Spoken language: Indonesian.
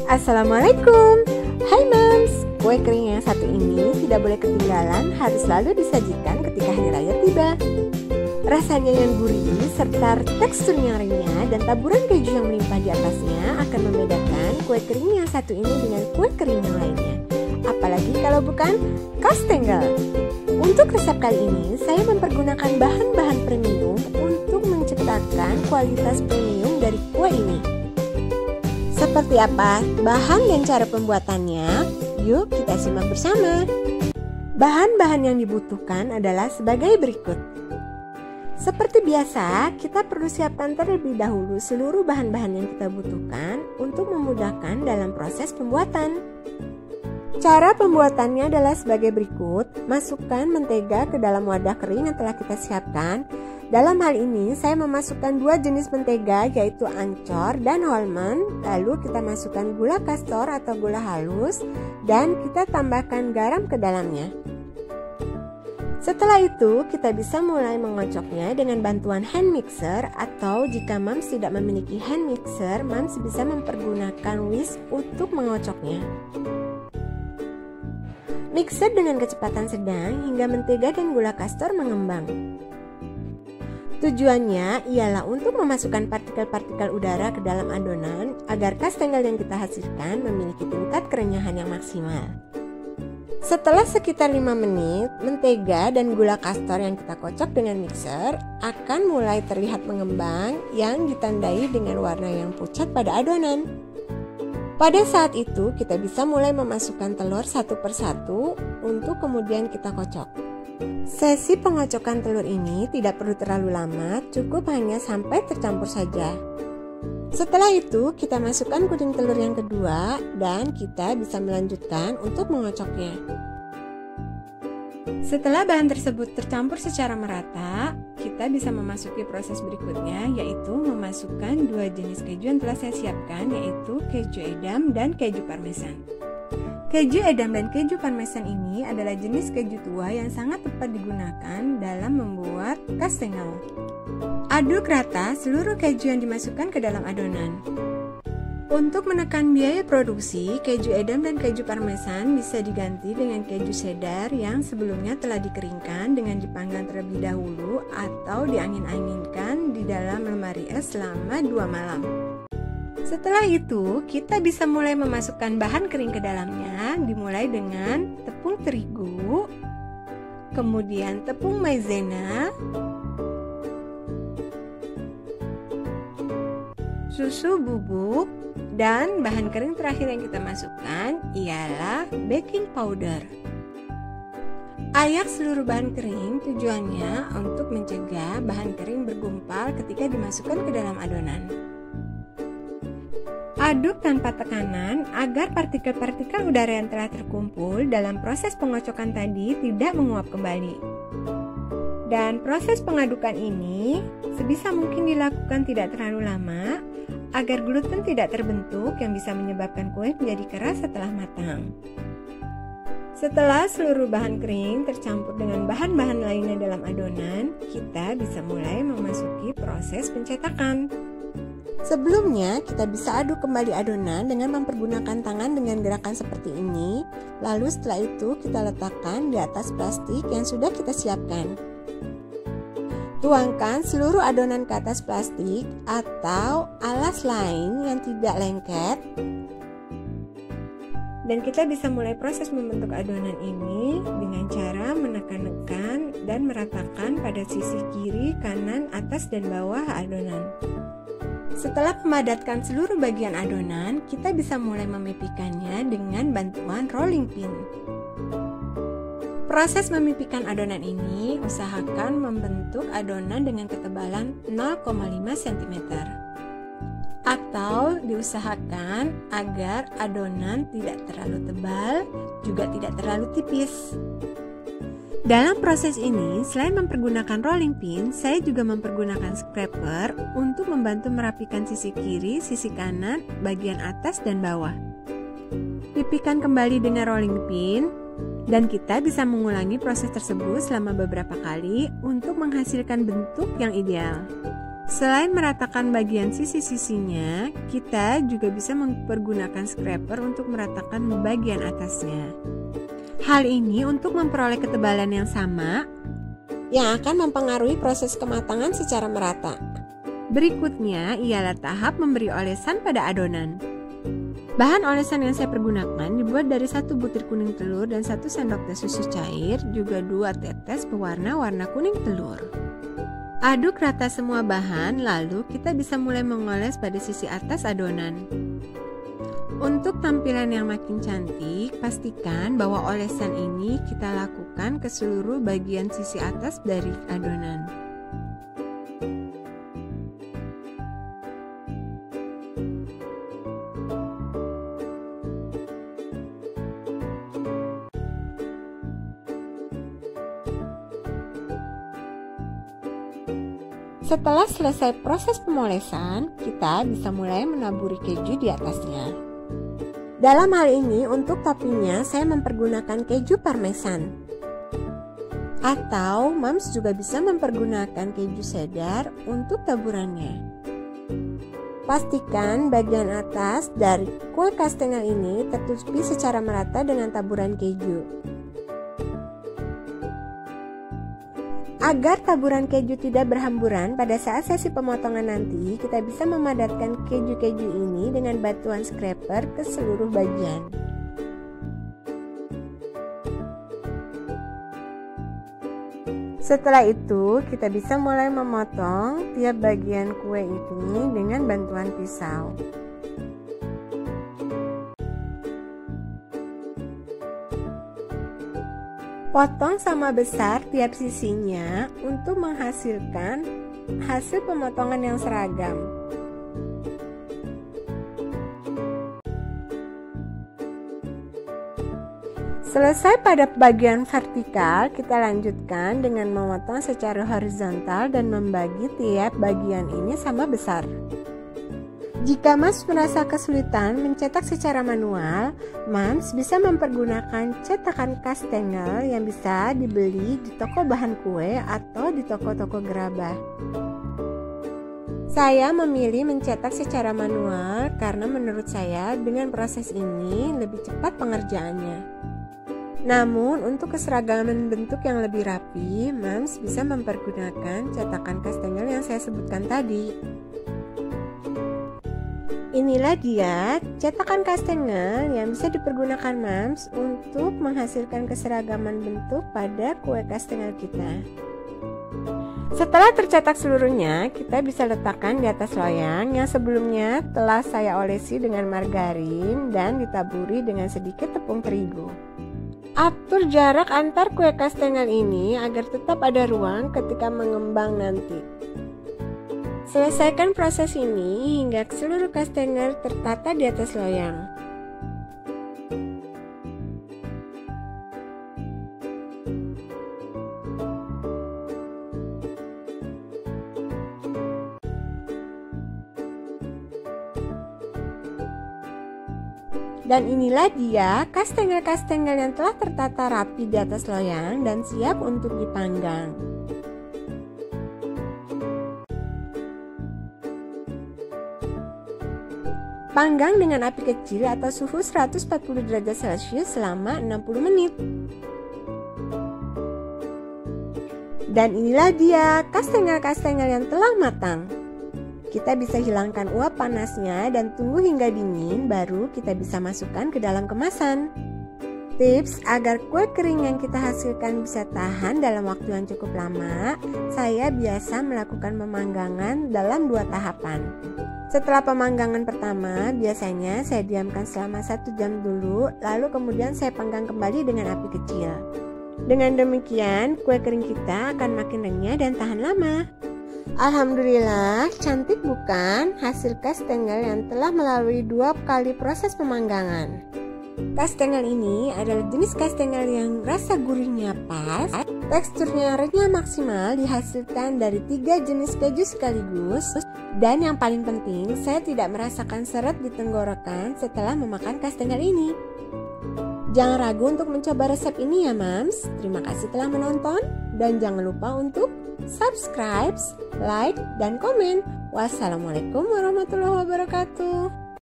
Assalamualaikum. Hai Moms, kue kering yang satu ini tidak boleh ketinggalan, harus selalu disajikan ketika hari raya tiba. Rasanya yang gurih serta teksturnya renyah dan taburan keju yang melimpah di atasnya akan membedakan kue kering yang satu ini dengan kue kering yang lainnya. Apalagi kalau bukan kastengel. Untuk resep kali ini, saya mempergunakan bahan-bahan premium untuk menciptakan kualitas premium dari kue ini. Seperti apa bahan dan cara pembuatannya? Yuk kita simak bersama. Bahan-bahan yang dibutuhkan adalah sebagai berikut. Seperti biasa, kita perlu siapkan terlebih dahulu seluruh bahan-bahan yang kita butuhkan untuk memudahkan dalam proses pembuatan. Cara pembuatannya adalah sebagai berikut. Masukkan mentega ke dalam wadah kering yang telah kita siapkan. Dalam hal ini saya memasukkan dua jenis mentega, yaitu ancor dan almond. Lalu kita masukkan gula kastor atau gula halus dan kita tambahkan garam ke dalamnya. Setelah itu kita bisa mulai mengocoknya dengan bantuan hand mixer, atau jika Moms tidak memiliki hand mixer, Moms bisa mempergunakan whisk untuk mengocoknya. Mixer dengan kecepatan sedang hingga mentega dan gula kastor mengembang. Tujuannya ialah untuk memasukkan partikel-partikel udara ke dalam adonan agar kastengel yang kita hasilkan memiliki tingkat kerenyahan yang maksimal. Setelah sekitar 5 menit, mentega dan gula kastor yang kita kocok dengan mixer akan mulai terlihat mengembang yang ditandai dengan warna yang pucat pada adonan. Pada saat itu kita bisa mulai memasukkan telur satu persatu untuk kemudian kita kocok. Sesi pengocokan telur ini tidak perlu terlalu lama, cukup hanya sampai tercampur saja. Setelah itu kita masukkan kuning telur yang kedua dan kita bisa melanjutkan untuk mengocoknya. Setelah bahan tersebut tercampur secara merata, kita bisa memasuki proses berikutnya, yaitu memasukkan dua jenis keju yang telah saya siapkan, yaitu keju edam dan keju parmesan. Keju edam dan keju parmesan ini adalah jenis keju tua yang sangat tepat digunakan dalam membuat kastengel. Aduk rata seluruh keju yang dimasukkan ke dalam adonan. Untuk menekan biaya produksi, keju edam dan keju parmesan bisa diganti dengan keju cheddar yang sebelumnya telah dikeringkan dengan dipanggang terlebih dahulu atau diangin-anginkan di dalam lemari es selama 2 malam. Setelah itu, kita bisa mulai memasukkan bahan kering ke dalamnya, dimulai dengan tepung terigu, kemudian tepung maizena, susu bubuk, dan bahan kering terakhir yang kita masukkan ialah baking powder. Ayak seluruh bahan kering tujuannya untuk mencegah bahan kering bergumpal ketika dimasukkan ke dalam adonan. Aduk tanpa tekanan agar partikel-partikel udara yang telah terkumpul dalam proses pengocokan tadi tidak menguap kembali. Dan proses pengadukan ini sebisa mungkin dilakukan tidak terlalu lama agar gluten tidak terbentuk yang bisa menyebabkan kue menjadi keras setelah matang. Setelah seluruh bahan kering tercampur dengan bahan-bahan lainnya dalam adonan, kita bisa mulai memasuki proses pencetakan. Sebelumnya, kita bisa aduk kembali adonan dengan mempergunakan tangan dengan gerakan seperti ini. Lalu setelah itu kita letakkan di atas plastik yang sudah kita siapkan. Tuangkan seluruh adonan ke atas plastik atau alas lain yang tidak lengket. Dan kita bisa mulai proses membentuk adonan ini dengan cara menekan-nekan dan meratakan pada sisi kiri, kanan, atas, dan bawah adonan. Setelah memadatkan seluruh bagian adonan, kita bisa mulai memipikannya dengan bantuan rolling pin. Proses memipikan adonan ini, usahakan membentuk adonan dengan ketebalan 0,5 cm. Atau diusahakan agar adonan tidak terlalu tebal, juga tidak terlalu tipis. Dalam proses ini, selain mempergunakan rolling pin, saya juga mempergunakan scraper untuk membantu merapikan sisi kiri, sisi kanan, bagian atas, dan bawah. Pipikan kembali dengan rolling pin, dan kita bisa mengulangi proses tersebut selama beberapa kali untuk menghasilkan bentuk yang ideal. Selain meratakan bagian sisi-sisinya, kita juga bisa mempergunakan scraper untuk meratakan bagian atasnya. Hal ini untuk memperoleh ketebalan yang sama yang akan mempengaruhi proses kematangan secara merata. Berikutnya ialah tahap memberi olesan pada adonan. Bahan olesan yang saya pergunakan dibuat dari 1 butir kuning telur dan 1 sendok teh susu cair, juga 2 tetes pewarna warna kuning telur. Aduk rata semua bahan, lalu kita bisa mulai mengoles pada sisi atas adonan. Untuk tampilan yang makin cantik, pastikan bahwa olesan ini kita lakukan ke seluruh bagian sisi atas dari adonan. Setelah selesai proses pemolesan, kita bisa mulai menaburi keju di atasnya. Dalam hal ini, untuk toppingnya saya mempergunakan keju parmesan. Atau Moms juga bisa mempergunakan keju cheddar untuk taburannya. Pastikan bagian atas dari kue kastengel ini tertutupi secara merata dengan taburan keju. Agar taburan keju tidak berhamburan pada saat sesi pemotongan nanti, kita bisa memadatkan keju-keju ini dengan bantuan scraper ke seluruh bagian. Setelah itu, kita bisa mulai memotong tiap bagian kue ini dengan bantuan pisau. Potong sama besar tiap sisinya untuk menghasilkan hasil pemotongan yang seragam. Selesai pada bagian vertikal, kita lanjutkan dengan memotong secara horizontal dan membagi tiap bagian ini sama besar. Jika Moms merasa kesulitan mencetak secara manual, Moms bisa mempergunakan cetakan kastengel yang bisa dibeli di toko bahan kue atau di toko-toko gerabah. Saya memilih mencetak secara manual karena menurut saya dengan proses ini lebih cepat pengerjaannya. Namun untuk keseragaman bentuk yang lebih rapi, Moms bisa mempergunakan cetakan kastengel yang saya sebutkan tadi. Inilah dia cetakan kastengel yang bisa dipergunakan Moms untuk menghasilkan keseragaman bentuk pada kue kastengel kita. Setelah tercetak seluruhnya, kita bisa letakkan di atas loyang yang sebelumnya telah saya olesi dengan margarin dan ditaburi dengan sedikit tepung terigu. Atur jarak antar kue kastengel ini agar tetap ada ruang ketika mengembang nanti. Selesaikan proses ini hingga seluruh kastengel tertata di atas loyang. Dan inilah dia kastengel-kastengel yang telah tertata rapi di atas loyang dan siap untuk dipanggang. Panggang dengan api kecil atau suhu 140 derajat Celcius selama 60 menit. Dan inilah dia kastengel-kastengel yang telah matang. Kita bisa hilangkan uap panasnya dan tunggu hingga dingin, baru kita bisa masukkan ke dalam kemasan. Tips agar kue kering yang kita hasilkan bisa tahan dalam waktu yang cukup lama, saya biasa melakukan pemanggangan dalam 2 tahapan. Setelah pemanggangan pertama, biasanya saya diamkan selama 1 jam dulu, lalu kemudian saya panggang kembali dengan api kecil. Dengan demikian, kue kering kita akan makin renyah dan tahan lama. Alhamdulillah, cantik bukan hasil kastengel yang telah melalui 2 kali proses pemanggangan. Kastengel ini adalah jenis kastengel yang rasa gurihnya pas, teksturnya renyah maksimal, dihasilkan dari 3 jenis keju sekaligus, dan yang paling penting, saya tidak merasakan seret di tenggorokan setelah memakan kastengel ini. Jangan ragu untuk mencoba resep ini ya Moms. Terima kasih telah menonton, dan jangan lupa untuk subscribe, like, dan komen. Wassalamualaikum warahmatullahi wabarakatuh.